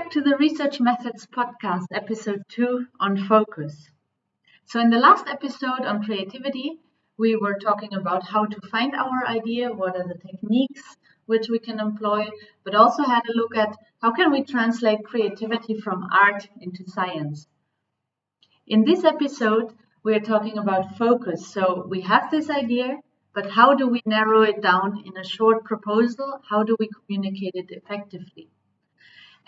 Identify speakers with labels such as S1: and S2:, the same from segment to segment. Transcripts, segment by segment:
S1: back to the Research Methods podcast, episode 2 on focus. So in the last episode on creativity, we were talking about how to find our idea, what are the techniques which we can employ, but also had a look at how can we translate creativity from art into science. In this episode, we're talking about focus. So we have this idea, but how do we narrow it down in a short proposal? How do we communicate it effectively?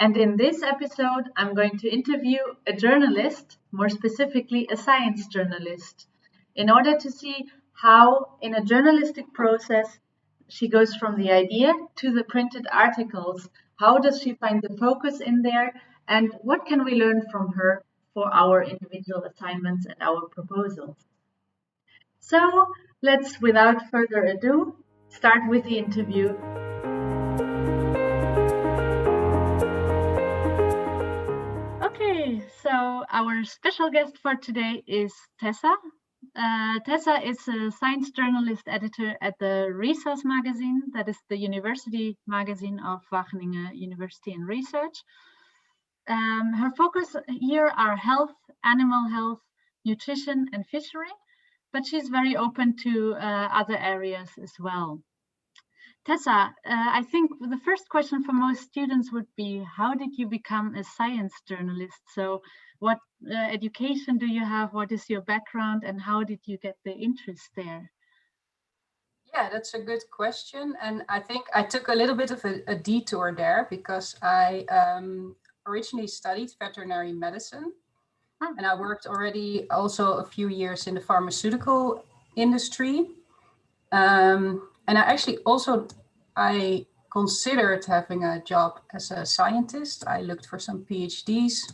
S1: And in this episode, I'm going to interview a journalist, more specifically a science journalist, in order to see how, in a journalistic process, she goes from the idea to the printed articles. How does she find the focus in there? And what can we learn from her for our individual assignments and our proposals? So let's, without further ado, start with the interview. Okay, so our special guest for today is Tessa. Tessa is a science journalist editor at the Resource magazine, that is the university magazine of Wageningen University and Research. Her focus here are health, animal health, nutrition and fishery, but she's very open to other areas as well. Tessa, I think the first question for most students would be, how did you become a science journalist? So what education do you have? What is your background and how did you get the interest there?
S2: Yeah, that's a good question. And I think I took a little bit of a detour there because I originally studied veterinary medicine. And I worked already also a few years in the pharmaceutical industry. And I considered having a job as a scientist. I looked for some PhDs,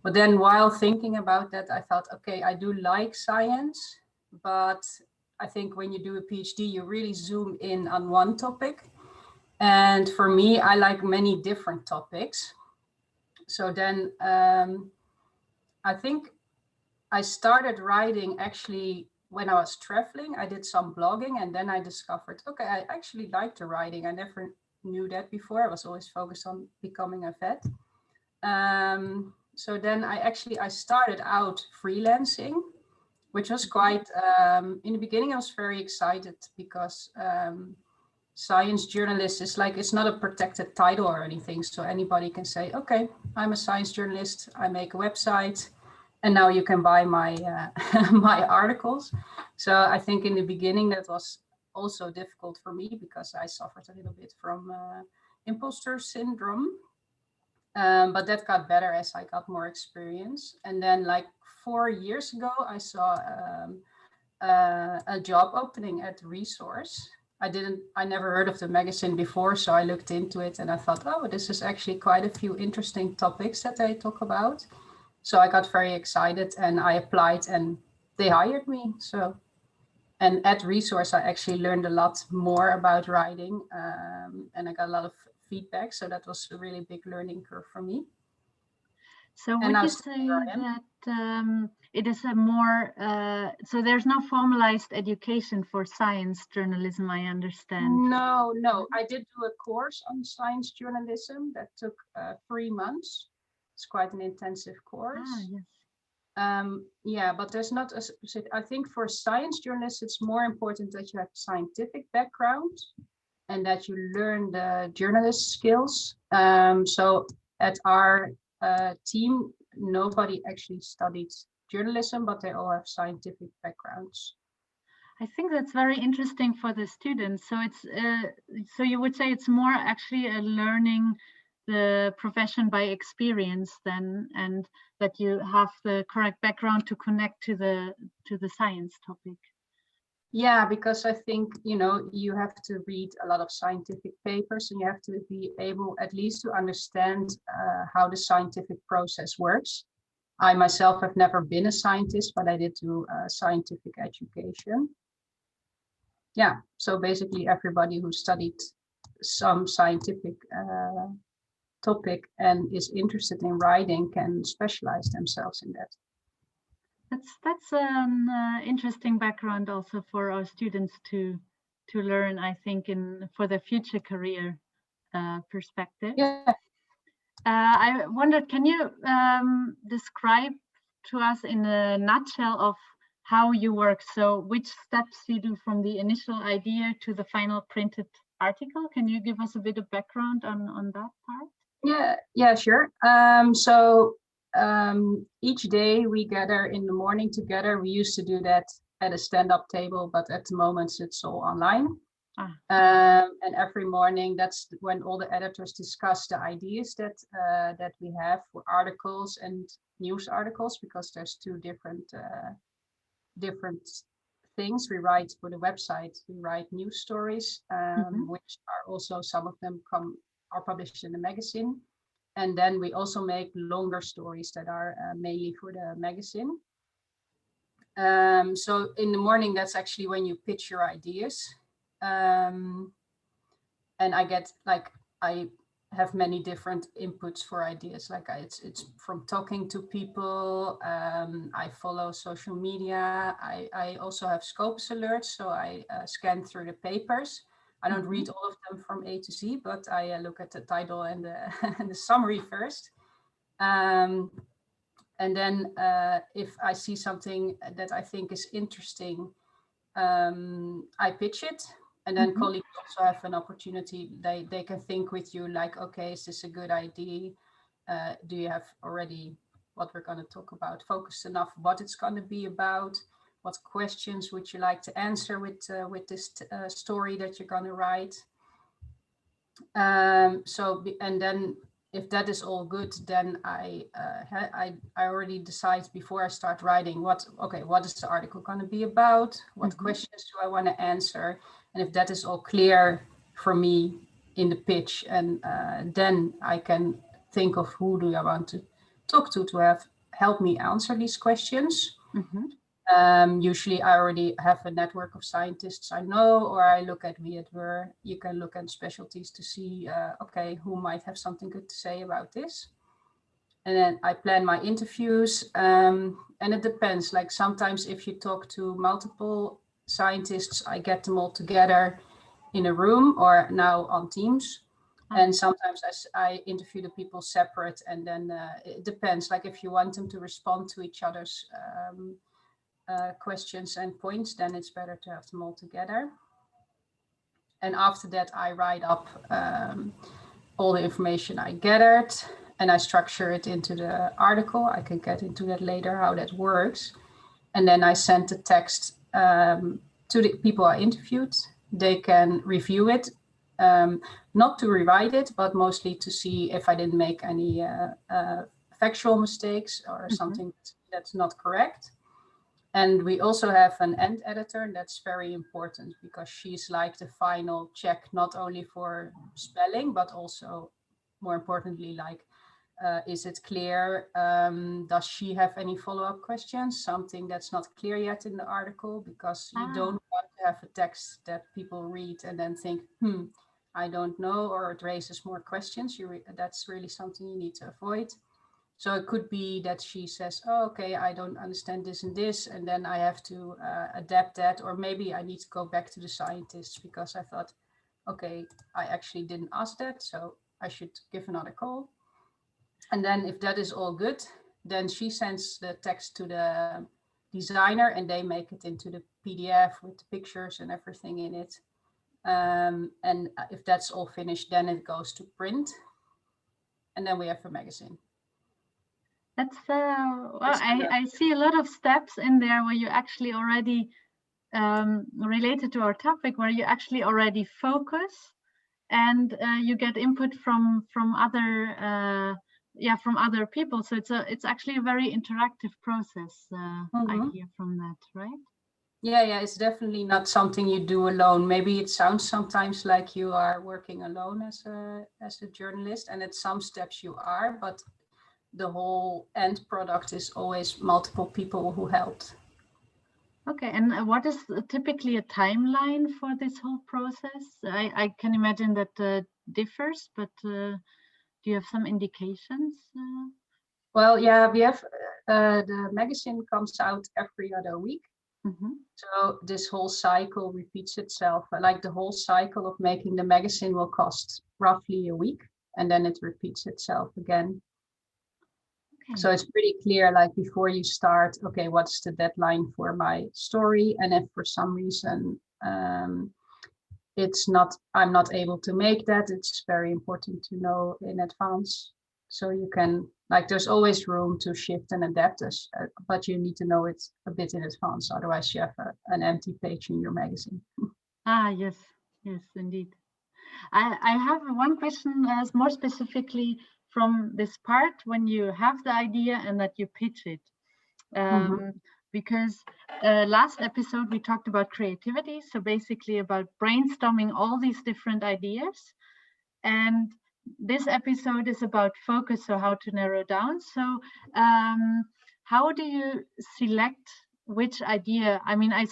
S2: but then while thinking about that, I thought, okay, I do like science, but I think when you do a PhD, you really zoom in on one topic. And for me, I like many different topics. So then I think I started writing actually when I was traveling. I did some blogging and then I discovered, okay, I actually like the writing. I never knew that before. I was always focused on becoming a vet. So then I started out freelancing, which was quite, in the beginning I was very excited because science journalist is like, it's not a protected title or anything. So anybody can say, okay, I'm a science journalist, I make a website, and now you can buy my my articles. So I think in the beginning that was also difficult for me because I suffered a little bit from imposter syndrome. But that got better as I got more experience. And then like 4 years ago, I saw a job opening at Resource. I never heard of the magazine before, so I looked into it and I thought, oh, this is actually quite a few interesting topics that they talk about. So I got very excited and I applied and they hired me. So, and at Resource, I actually learned a lot more about writing and I got a lot of feedback. So that was a really big learning curve for me.
S1: So would you say that it is a more, so there's no formalized education for science journalism, I understand?
S2: No. I did do a course on science journalism that took 3 months. It's quite an intensive course.
S1: Yes.
S2: Yeah, but there's not a specific, I think for science journalists, it's more important that you have scientific background and that you learn the journalist skills. So at our team, nobody actually studied journalism, but they all have scientific backgrounds.
S1: I think that's very interesting for the students. So it's so you would say it's more actually a learning the profession by experience then, and that you have the correct background to connect to the science topic.
S2: Yeah, because I think, you have to read a lot of scientific papers and you have to be able at least to understand how the scientific process works. I myself have never been a scientist, but I did do scientific education. Yeah, so basically everybody who studied some scientific topic and is interested in writing can specialize themselves in that.
S1: That's an interesting background also for our students to learn, I think, for the future career perspective.
S2: Yeah.
S1: I wondered, can you describe to us in a nutshell of how you work? So which steps you do from the initial idea to the final printed article? Can you give us a bit of background on that part?
S2: Yeah, sure. Each day we gather in the morning together. We used to do that at a stand-up table, but at the moment it's all online. And every morning, that's when all the editors discuss the ideas that we have for articles and news articles, because there's two different things. We write for the website, we write news stories, which are also, some of them are published in the magazine. And then we also make longer stories that are mainly for the magazine. So in the morning, that's actually when you pitch your ideas. And I have many different inputs for ideas. Like it's from talking to people. I follow social media. I also have Scopus alerts, so I scan through the papers. I don't read all of them from A to Z, but I look at the title and the, and the summary first. And then if I see something that I think is interesting, I pitch it. And then colleagues also have an opportunity. They can think with you like, okay, is this a good idea? Do you have already what we're going to talk about focused enough what it's going to be about? What questions would you like to answer with this story that you're going to write? And then if that is all good, then I already decide before I start writing what is the article going to be about? What questions do I want to answer? And if that is all clear for me in the pitch, and then I can think of who do I want to talk to have help me answer these questions. Usually I already have a network of scientists I know, or I look at where you can look at specialties to see, okay, who might have something good to say about this. And then I plan my interviews, and it depends. Like sometimes if you talk to multiple scientists, I get them all together in a room or now on Teams. And sometimes I interview the people separate, and then it depends. Like if you want them to respond to each other's questions and points, then it's better to have them all together. And after that, I write up all the information I gathered, and I structure it into the article. I can get into that later, how that works. And then I send the text to the people I interviewed. They can review it, not to rewrite it, but mostly to see if I didn't make any factual mistakes or something that's not correct. And we also have an end editor, and that's very important because she's like the final check, not only for spelling, but also more importantly, like, is it clear? Does she have any follow-up questions? Something that's not clear yet in the article, because you don't want to have a text that people read and then think, I don't know, or it raises more questions. That's really something you need to avoid. So it could be that she says, oh, okay, I don't understand this and this, and then I have to adapt that, or maybe I need to go back to the scientists because I thought, okay, I actually didn't ask that, so I should give another call. And then if that is all good, then she sends the text to the designer and they make it into the PDF with the pictures and everything in it. And if that's all finished, then it goes to print. And then we have a magazine.
S1: That's well, I see a lot of steps in there where you actually already related to our topic, where you actually already focus and you get input from other from other people. So it's actually a very interactive process. I hear from that, right?
S2: Yeah, it's definitely not something you do alone. Maybe it sounds sometimes like you are working alone as a journalist, and at some steps you are, but the whole end product is always multiple people who helped.
S1: Okay, and what is typically a timeline for this whole process? I can imagine that differs, but do you have some indications?
S2: Well, yeah, we have the magazine comes out every other week. So this whole cycle repeats itself. Like the whole cycle of making the magazine will cost roughly a week. and then it repeats itself again.
S1: Okay.
S2: So it's pretty clear, like before you start, okay, what's the deadline for my story? And if for some reason I'm not able to make that, it's very important to know in advance. So you can, like, there's always room to shift and adapt, but you need to know it a bit in advance. Otherwise you have an empty page in your magazine.
S1: Yes, indeed. I have one question more specifically from this part when you have the idea and that you pitch it. Because last episode we talked about creativity, so basically about brainstorming all these different ideas. And this episode is about focus, so how to narrow down. So how do you select which idea? I mean, I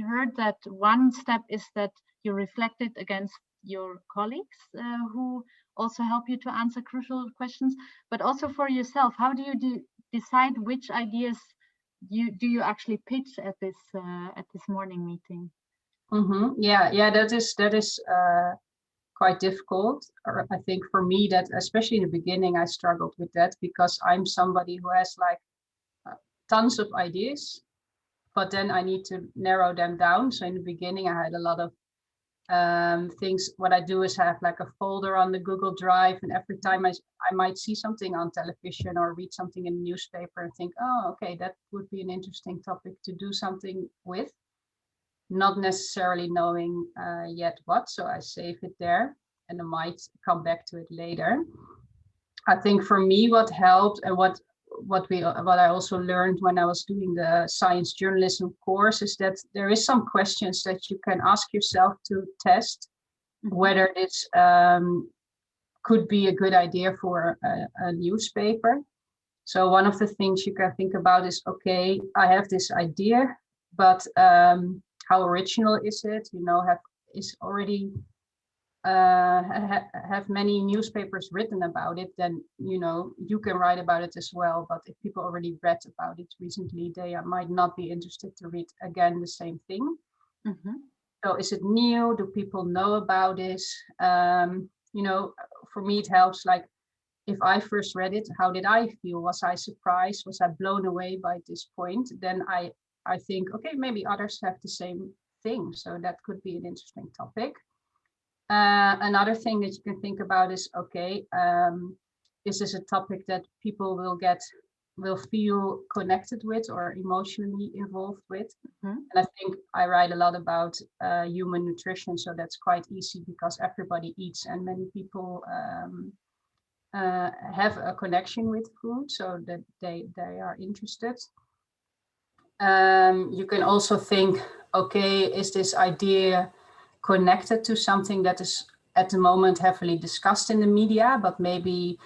S1: heard that one step is that you reflect it against your colleagues who also help you to answer crucial questions, but also for yourself. How do you decide which ideas you actually pitch at this morning meeting?
S2: Yeah, that is quite difficult. Or I think for me, that especially in the beginning, I struggled with that because I'm somebody who has like tons of ideas, but then I need to narrow them down. So in the beginning, I had a lot of things. What I do is have like a folder on the Google Drive, and every time I might see something on television or read something in the newspaper and think, oh, okay, that would be an interesting topic to do something with, not necessarily knowing yet what. So I save it there and I might come back to it later. I think for me, what helped and what I also learned when I was doing the science journalism course is that there is some questions that you can ask yourself to test whether this could be a good idea for a newspaper. So one of the things you can think about is, okay, I have this idea, but how original is it? You know, have many newspapers written about it, then you can write about it as well. But if people already read about it recently, they might not be interested to read again the same thing. So is it new? Do people know about this? For me, it helps, like, if I first read it, how did I feel? Was I surprised? Was I blown away by this point? Then I think, okay, maybe others have the same thing. So that could be an interesting topic. Another thing that you can think about is, okay, is this a topic that people will feel connected with or emotionally involved with? And I think I write a lot about human nutrition, so that's quite easy because everybody eats and many people have a connection with food, so that they are interested. You can also think, okay, is this idea connected to something that is at the moment heavily discussed in the media, but maybe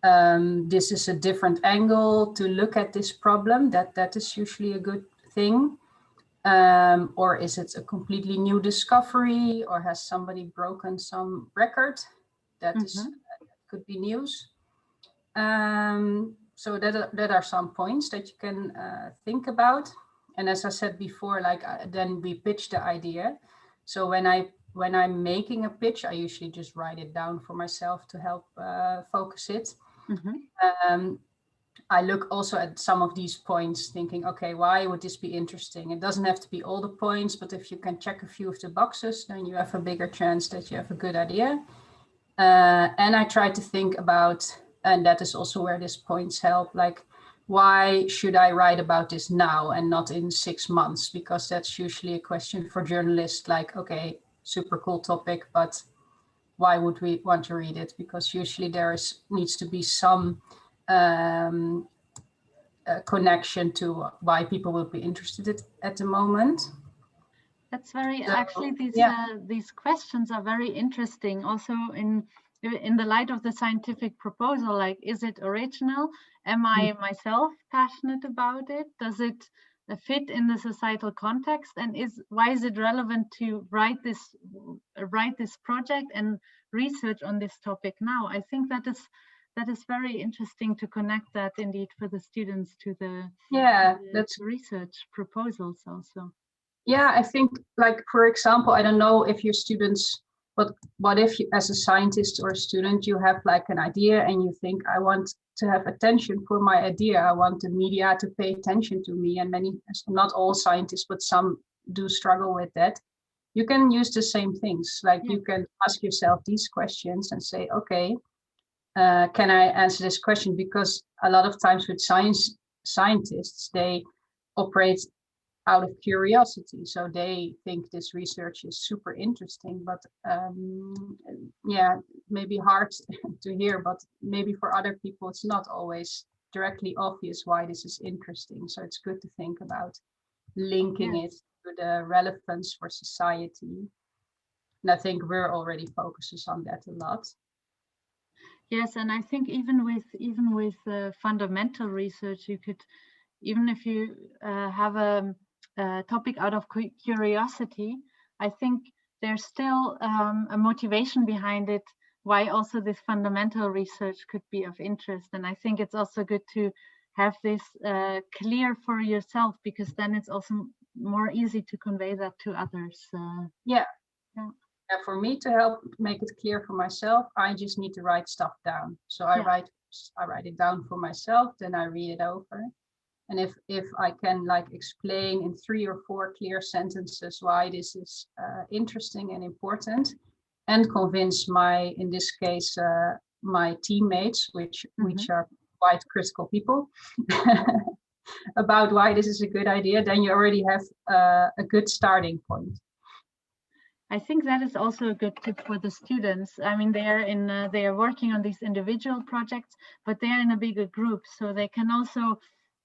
S2: this is a different angle to look at this problem? That is usually a good thing. Or is it a completely new discovery, or has somebody broken some record? That could be news. So that are some points that you can think about. And as I said before, like then we pitch the idea. So when I'm making a pitch, I usually just write it down for myself to help focus it. I look also at some of these points thinking, okay, why would this be interesting? It doesn't have to be all the points, but if you can check a few of the boxes, then you have a bigger chance that you have a good idea. And I try to think about, and that is also where these points help, like, why should I write about this now and not in 6 months? Because that's usually a question for journalists, like, okay, super cool topic, but why would we want to read it? Because usually needs to be some connection to why people will be interested at the moment.
S1: That's actually these questions are very interesting. Also in the light of the scientific proposal, like, is it original? Am I myself passionate about it? Does it fit in the societal context? And why is it relevant to write this project and research on this topic now? I think that is very interesting to connect that indeed for the students to the research proposals also.
S2: Yeah, I think, like, for example, I don't know if your students But what if you, as a scientist or a student, you have like an idea and you think, I want to have attention for my idea. I want the media to pay attention to me. And many, not all scientists, but some do struggle with that. You can use the same things. Like you can ask yourself these questions and say, okay, can I answer this question? Because a lot of times with scientists, they operate out of curiosity. So they think this research is super interesting, but yeah, maybe hard to hear, but maybe for other people, it's not always directly obvious why this is interesting. So it's good to think about linking it to the relevance for society. And I think we're already focuses on that a lot.
S1: Yes, and I think even with fundamental research, you could, even if you have a topic out of curiosity, I think there's still a motivation behind it, why also this fundamental research could be of interest. And I think it's also good to have this clear for yourself, because then it's also more easy to convey that to others.
S2: Yeah. For me to help make it clear for myself, I just need to write stuff down. So I write it down for myself, then I read it over. And if I can like explain in 3 or 4 clear sentences why this is interesting and important, and convince my, in this case, my teammates, which are quite critical people, about why this is a good idea, then you already have a good starting point.
S1: I think that is also a good tip for the students. I mean, they are working on these individual projects, but they are in a bigger group, so they can also,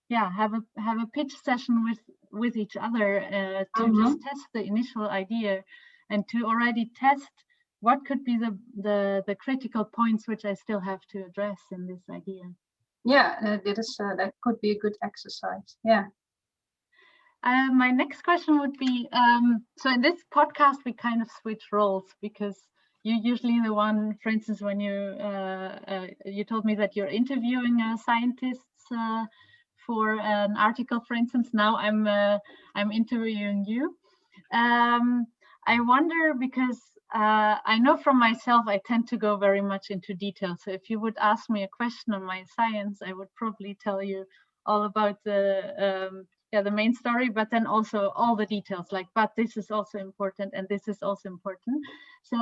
S1: have a pitch session with each other to just test the initial idea, and to already test what could be the critical points which I still have to address in this idea.
S2: Yeah, that could be a good exercise. Yeah.
S1: My next question would be, so in this podcast, we kind of switch roles, because you're usually the one, for instance, when you told me that you're interviewing scientists for an article, for instance. Now I'm interviewing you. I wonder, because I know from myself, I tend to go very much into detail. So if you would ask me a question on my science, I would probably tell you all about the main story, but then also all the details, like, but this is also important and this is also important. So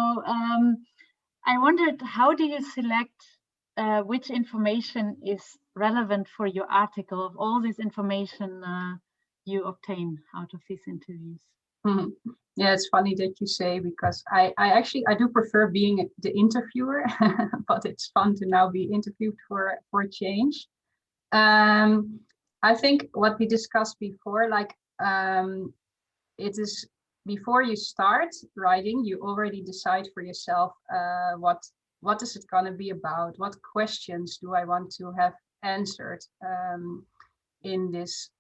S1: I wondered, how do you select which information is relevant for your article, of all this information you obtain out of these interviews?
S2: Yeah, it's funny that you say, because I do prefer being the interviewer, but it's fun to now be interviewed for a change. I think what we discussed before, like it is, before you start writing, you already decide for yourself what is it going to be about, what questions do I want to have answered in this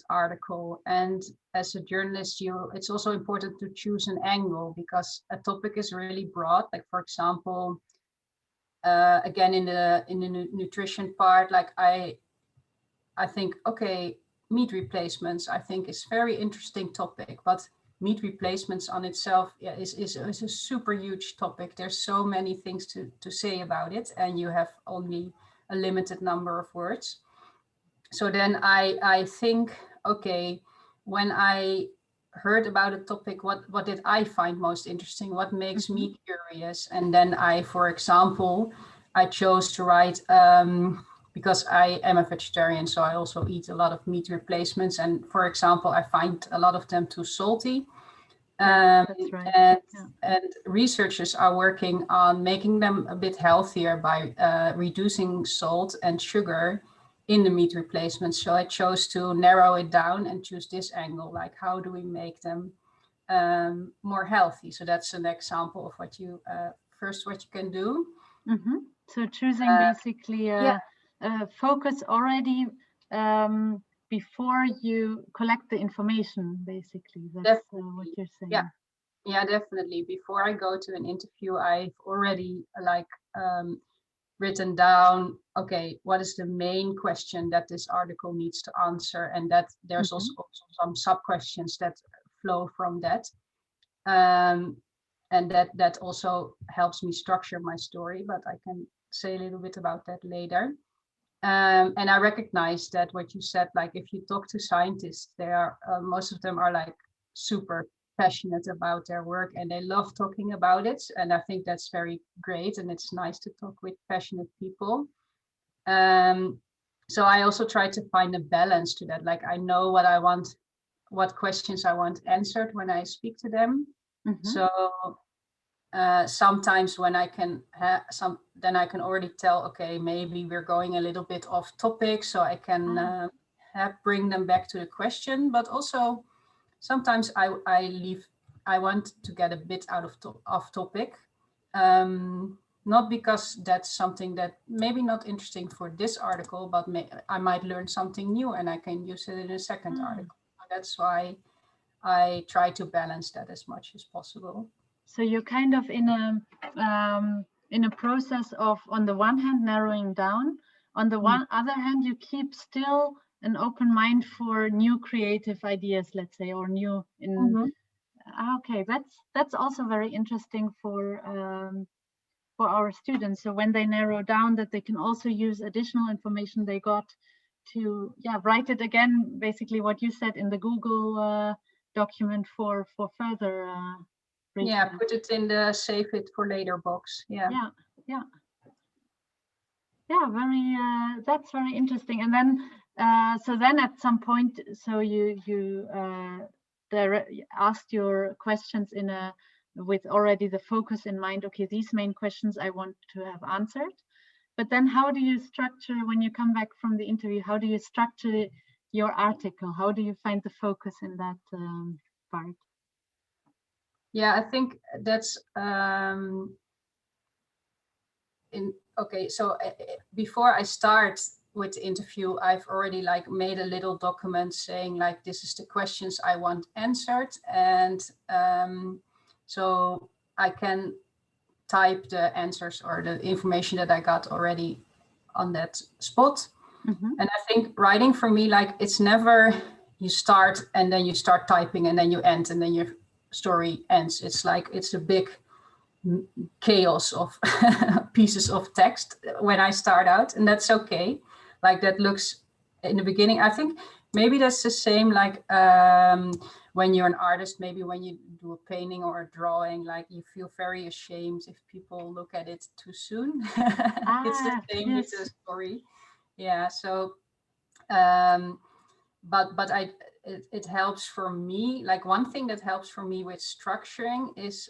S2: article. And as a journalist, it's also important to choose an angle, because a topic is really broad. Like, for example, again, in the nutrition part, like I think, okay, meat replacements, I think, is very interesting topic, but meat replacements on itself is a super huge topic. There's so many things to say about it, and you have only a limited number of words. So then I think, okay, when I heard about a topic, what did I find most interesting? What makes me curious? And then for example, I chose to write, because I am a vegetarian, so I also eat a lot of meat replacements. And for example, I find a lot of them too salty.
S1: That's right.
S2: And researchers are working on making them a bit healthier by reducing salt and sugar in the meat replacements. So I chose to narrow it down and choose this angle, like how do we make them more healthy? So that's an example of what you can do.
S1: So choosing basically focus already before you collect the information, basically. That's what you're saying.
S2: Yeah, definitely. Before I go to an interview, I've already written down, okay, what is the main question that this article needs to answer, and that there's also some sub questions that flow from that. And that also helps me structure my story, but I can say a little bit about that later. And I recognize that what you said, like if you talk to scientists, they are most of them are like super passionate about their work and they love talking about it. And I think that's very great. And it's nice to talk with passionate people. So I also try to find a balance to that. Like I know what I want, what questions I want answered when I speak to them. So sometimes when I can then I can already tell, okay, maybe we're going a little bit off topic, so I can bring them back to the question. But also sometimes I want to get a bit out of off topic, not because that's something that maybe not interesting for this article, but I might learn something new and I can use it in a second article. That's why I try to balance that as much as possible.
S1: So you're kind of in a process of, on the one hand, narrowing down. On the other hand, you keep still an open mind for new creative ideas, let's say, or new. Okay, that's also very interesting for our students. So when they narrow down, that they can also use additional information they got to write it again. Basically, what you said in the Google document for further.
S2: Yeah, put it in the save it for later box. Yeah.
S1: Very. That's very interesting. And then, so then at some point, so you asked your questions with already the focus in mind. Okay, these main questions I want to have answered. But then, how do you structure when you come back from the interview? How do you structure your article? How do you find the focus in that part?
S2: Yeah, I think that's okay. So before I start with the interview, I've already like made a little document saying like this is the questions I want answered, and so I can type the answers or the information that I got already on that spot. And I think writing for me, like it's never you start and then you start typing and then you end and then your story ends. It's like it's a big chaos of pieces of text when I start out, and that's okay. Like that looks in the beginning. I think maybe that's the same like when you're an artist, maybe when you do a painting or a drawing, like you feel very ashamed if people look at it too soon. It's the same with the story. Yeah, so but it helps for me. Like one thing that helps for me with structuring is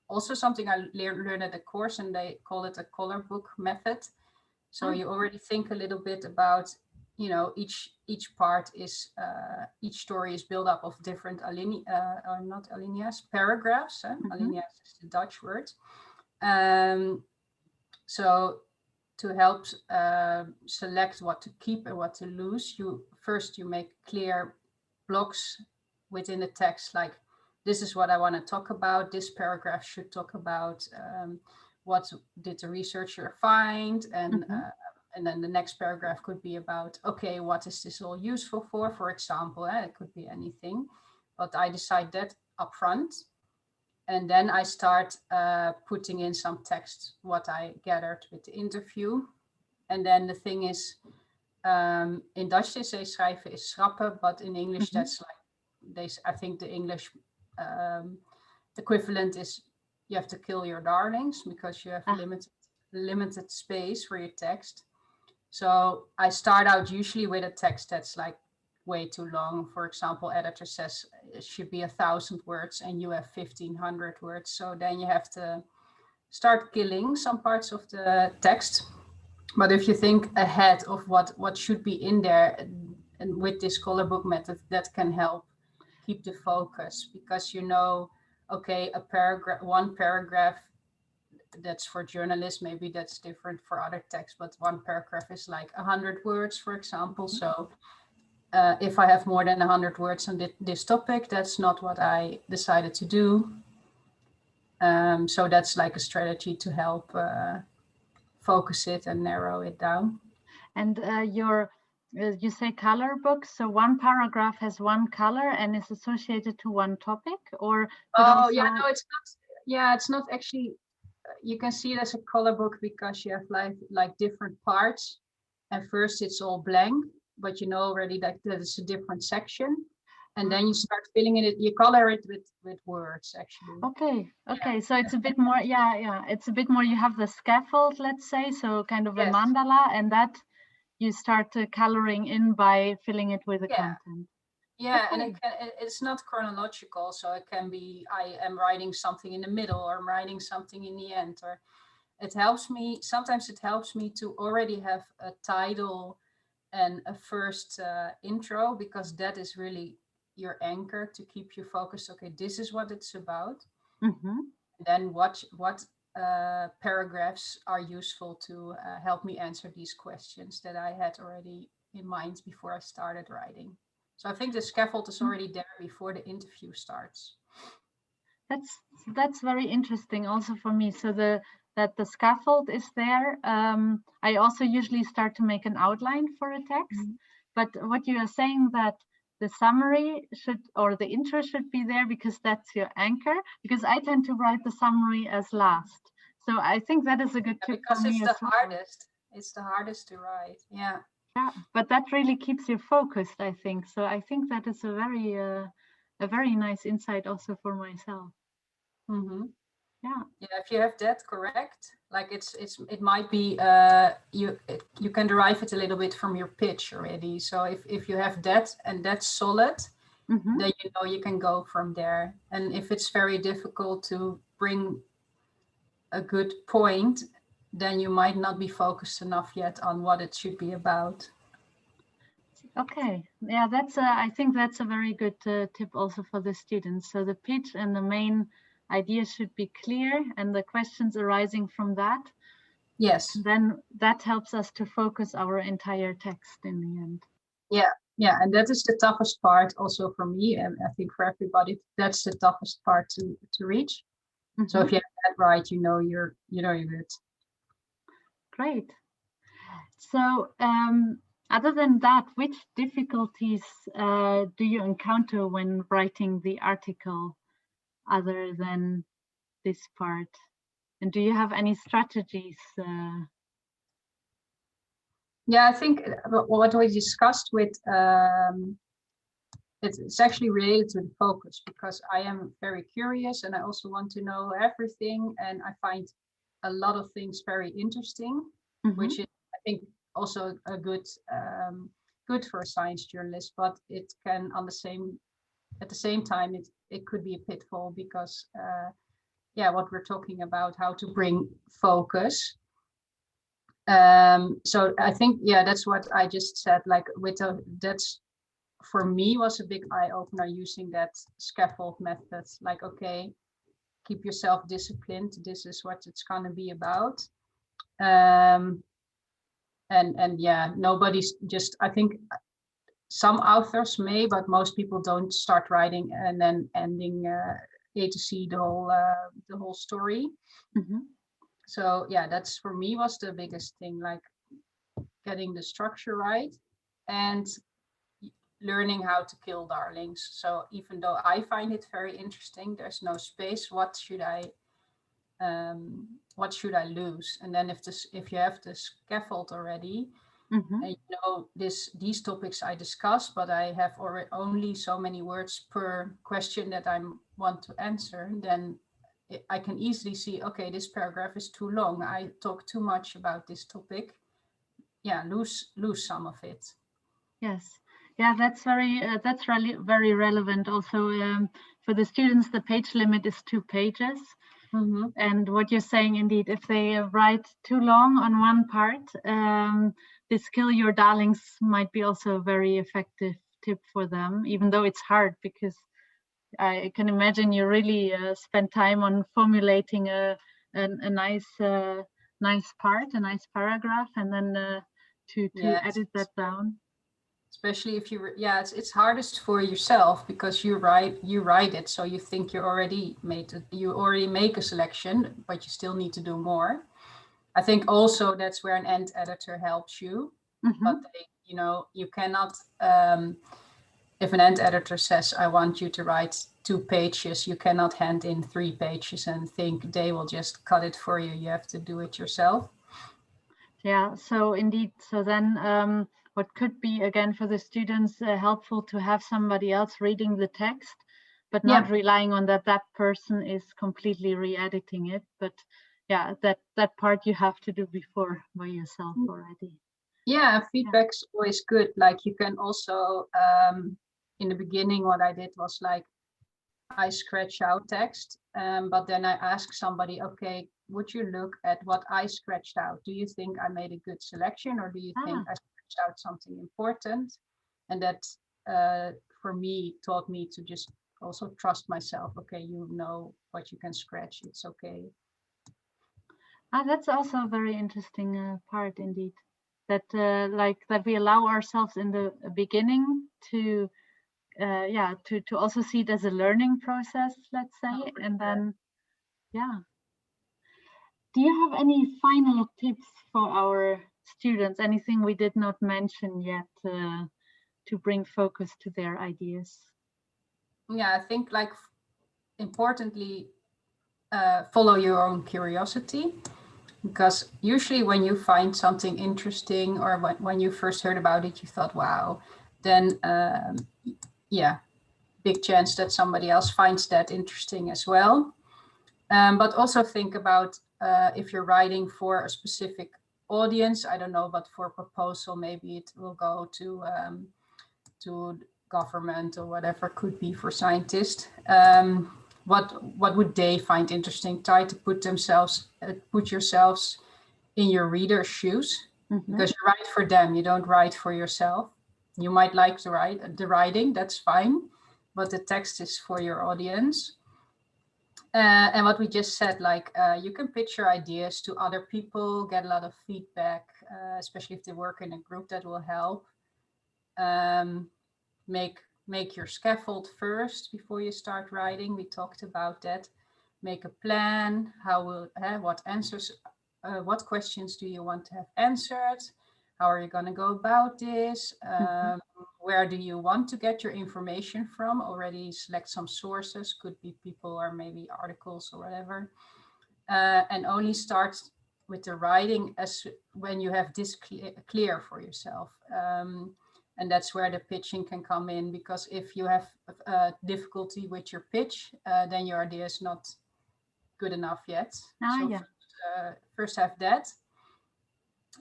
S2: also something I learned at the course, and they call it a color book method. So you already think a little bit about, you know, each part is each story is built up of different or not alineas, paragraphs. Alineas is the Dutch word. So to help select what to keep and what to lose, you make clear blocks within the text, like this is what I want to talk about. This paragraph should talk about what did the researcher find, and then the next paragraph could be about, okay, what is this all useful for? For example, it could be anything, but I decide that upfront. And then I start putting in some text, what I gathered with the interview. And then the thing is, in Dutch they say schrijven is schrappen, but in English that's like, I think the English equivalent is you have to kill your darlings because you have limited space for your text. So I start out usually with a text that's like way too long. For example, editor says it should be 1,000 words and you have 1,500 words. So then you have to start killing some parts of the text. But if you think ahead of what should be in there, and with this color book method, that can help keep the focus, because you know, okay, one paragraph that's for journalists, maybe that's different for other texts, but one paragraph is like 100 words, for example. So if I have more than 100 words on this topic, that's not what I decided to do. So that's like a strategy to help focus it and narrow it down.
S1: And your you say color books, so one paragraph has one color and is associated to one topic, or could
S2: Oh,
S1: also...
S2: yeah, no, it's not. Yeah, it's not actually. You can see it as a color book because you have like different parts. And first it's all blank, but you know already that it's a different section. And then you start filling it. You color it with words, actually.
S1: Okay, okay. So it's a bit more, yeah. It's a bit more, you have the scaffold, let's say, so kind of a
S2: Yes.
S1: mandala, and that you start coloring in by filling it with the
S2: Yeah.
S1: content.
S2: Yeah,
S1: Okay.
S2: and it's not chronological, so it can be I am writing something in the middle or I'm writing something in the end, or it helps me. Sometimes it helps me to already have a title and a first intro, because that is really your anchor to keep you focused. Okay, this is what it's about.
S1: Mm-hmm.
S2: Then what paragraphs are useful to help me answer these questions that I had already in mind before I started writing. So I think the scaffold is already there before the interview starts.
S1: That's very interesting also for me. So that the scaffold is there. I also usually start to make an outline for a text, but what you are saying, that the summary should, or the intro should be there because that's your anchor, because I tend to write the summary as last. So I think that is a good tip for
S2: Because
S1: me
S2: it's
S1: as
S2: the
S1: well.
S2: hardest. It's the hardest to write. Yeah.
S1: Yeah, but that really keeps you focused, I think. So I think that is a very nice insight also for myself.
S2: Mm-hmm.
S1: Yeah.
S2: Yeah, if you have that correct, like it might be you can derive it a little bit from your pitch already. So if you have that and that's solid,
S1: Mm-hmm.
S2: then you know you can go from there. And if it's very difficult to bring a good point, then you might not be focused enough yet on what it should be about.
S1: Okay, yeah, I think that's a very good tip also for the students. So the pitch and the main idea should be clear, and the questions arising from that.
S2: Yes.
S1: Then that helps us to focus our entire text in the end.
S2: Yeah, and that is the toughest part also for me, and I think for everybody, that's the toughest part to reach.
S1: Mm-hmm.
S2: So if you have that right, you're good.
S1: Great. So other than that, which difficulties do you encounter when writing the article other than this part? And do you have any strategies?
S2: Yeah, I think what we discussed with it's actually related to the focus, because I am very curious and I also want to know everything, and I find a lot of things very interesting, which is, I think, also a good for a science journalist, but it can at the same time it could be a pitfall, because what we're talking about, how to bring focus. So I think that's what I just said, like that's for me was a big eye opener, using that scaffold method. Like, okay, keep yourself disciplined, this is what it's going to be about. And nobody's just, I think some authors may, but most people don't start writing and then ending A to C the whole story. So that's for me was the biggest thing, like getting the structure right and learning how to kill darlings. So even though I find it very interesting, there's no space. What should I lose? And then if you have the scaffold already, and these topics I discuss, but I have only so many words per question that I want to answer, then I can easily see, okay, this paragraph is too long. I talk too much about this topic. Lose some of it.
S1: Yes. Yeah, that's really very relevant. Also, for the students, the page limit is 2 pages. And what you're saying, indeed, if they write too long on one part, this kill your darlings might be also a very effective tip for them, even though it's hard, because I can imagine you really spend time on formulating a nice part, a nice paragraph, and then to edit that down.
S2: Especially if it's hardest for yourself, because you write it, so you think you already make a selection, but you still need to do more. I think also that's where an end editor helps you, but you cannot, if an end editor says, I want you to write 2 pages, you cannot hand in 3 pages and think they will just cut it for you. You have to do it yourself.
S1: Yeah, so indeed. So then what could be, again, for the students helpful to have somebody else reading the text, but not relying on that person is completely re-editing it. But yeah, that part you have to do before by yourself already.
S2: Yeah, feedback's always good. Like you can also, in the beginning, what I did was like, I scratch out text, but then I ask somebody, okay, would you look at what I scratched out? Do you think I made a good selection, or do you think I scratched out something important? And that, for me, taught me to just also trust myself. Okay, you know what you can scratch. It's okay.
S1: That's also a very interesting part indeed. That like that we allow ourselves in the beginning to to also see it as a learning process, let's say, and then do you have any final tips for our students? Anything we did not mention yet to bring focus to their ideas?
S2: Yeah, I think like importantly, follow your own curiosity. Because usually when you find something interesting, or when you first heard about it, you thought, wow, then big chance that somebody else finds that interesting as well. But also think about if you're writing for a specific audience, I don't know, but for a proposal, maybe it will go to government or whatever, could be for scientists. What would they find interesting? Try to put yourselves in your reader's shoes, because you write for them, you don't write for yourself. You might like to write the writing, that's fine, but the text is for your audience. And what we just said, like you can pitch your ideas to other people, get a lot of feedback, especially if they work in a group, that will help. Make your scaffold first before you start writing. We talked about that. Make a plan. What answers, what questions do you want to have answered? How are you going to go about this? Where do you want to get your information from? Already select some sources, could be people or maybe articles or whatever. And only start with the writing as when you have this clear for yourself. And that's where the pitching can come in, because if you have difficulty with your pitch, then your idea is not good enough yet. First have that.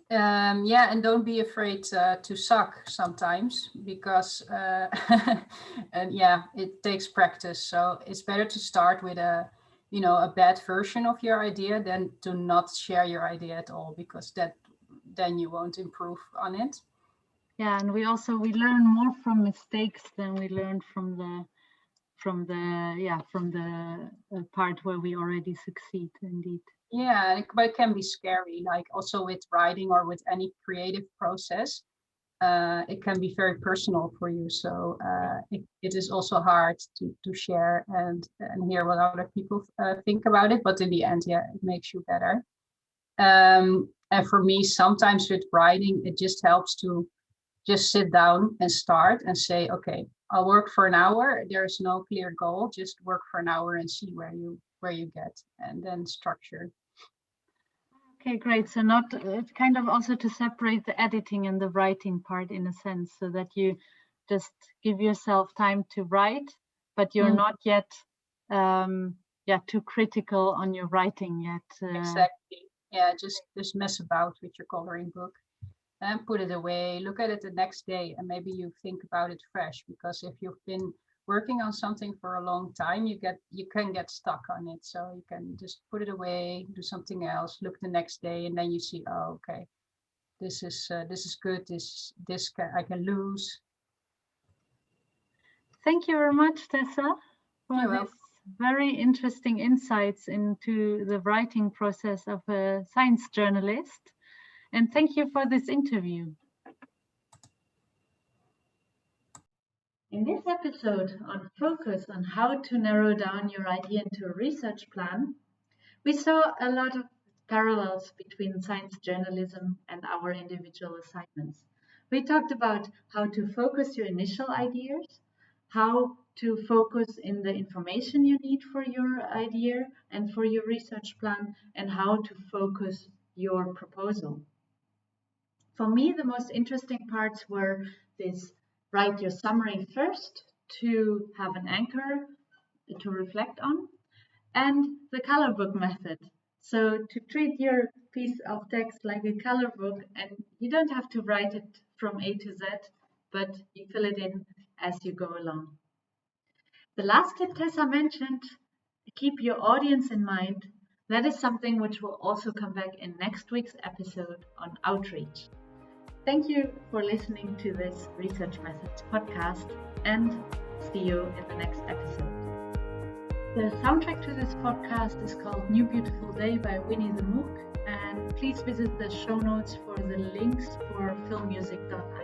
S2: And don't be afraid to suck sometimes, because and it takes practice. So it's better to start with a bad version of your idea than to not share your idea at all, because then you won't improve on it.
S1: Yeah, and we learn more from mistakes than we learn from the part where we already succeed, indeed.
S2: Yeah, but it can be scary, like also with writing or with any creative process. It can be very personal for you, so it is also hard to share and hear what other people think about it, but in the end, it makes you better. And for me, sometimes with writing, it just helps to just sit down and start and say, okay, I'll work for an hour. There's no clear goal, just work for an hour and see where you get, and then structure.
S1: Okay, great. So not kind of also to separate the editing and the writing part in a sense, so that you just give yourself time to write, but you're not yet too critical on your writing yet.
S2: Exactly. Yeah, just mess about with your coloring book and put it away. Look at it the next day, and maybe you think about it fresh, because if you've been working on something for a long time, you can get stuck on it. So you can just put it away, do something else, look the next day, and then you see, oh, okay, this is good. I can lose.
S1: Thank you very much, Tessa, for this very interesting insights into the writing process of a science journalist. And thank you for this interview. In this episode on focus on how to narrow down your idea into a research plan, we saw a lot of parallels between science journalism and our individual assignments. We talked about how to focus your initial ideas, how to focus in the information you need for your idea and for your research plan, and how to focus your proposal. For me, the most interesting parts were this: write your summary first to have an anchor to reflect on, and the color book method. So to treat your piece of text like a color book, and you don't have to write it from A to Z, but you fill it in as you go along. The last tip Tessa mentioned, keep your audience in mind. That is something which will also come back in next week's episode on outreach. Thank you for listening to this Research Methods podcast, and see you in the next episode. The soundtrack to this podcast is called New Beautiful Day by WinnieTheMoog, and please visit the show notes for the links for filmmusic.io.